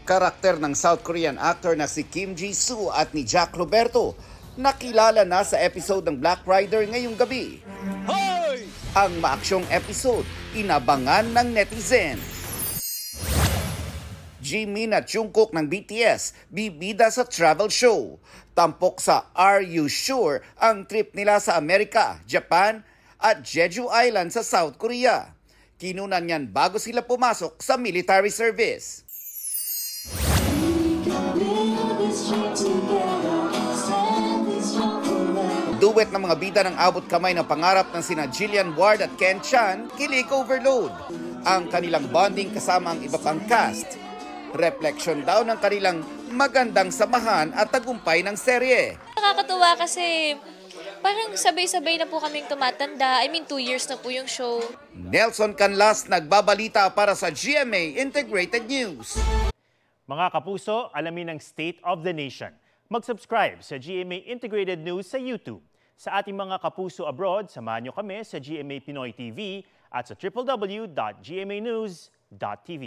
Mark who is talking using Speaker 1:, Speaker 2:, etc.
Speaker 1: Karakter ng South Korean actor na si Kim Ji-soo at ni Jack Roberto nakilala na sa episode ng Black Rider ngayong gabi. Hoy! Ang maaksyong episode, inabangan ng netizen. Jimin at Jungkook ng BTS bibida sa travel show. Tampok sa Are You Sure ang trip nila sa Amerika, Japan at Jeju Island sa South Korea. Kinunan niyan bago sila pumasok sa military service. Duet ng mga bida ng abot kamay ng pangarap ng sina Jillian Ward at Ken Chan, kilig overload. Ang kanilang bonding kasama ang iba pang cast. Reflection daw ng kanilang magandang samahan at tagumpay ng serye.
Speaker 2: Nakakatuwa kasi parang sabay-sabay na po kaming tumatanda. 2 years na po yung show.
Speaker 1: Nelson Canlas nagbabalita para sa GMA Integrated News.
Speaker 3: Mga kapuso, alamin ang State of the Nation. Mag-subscribe sa GMA Integrated News sa YouTube. Sa ating mga kapuso abroad, samahan nyo kami sa GMA Pinoy TV at sa www.gmanews.tv.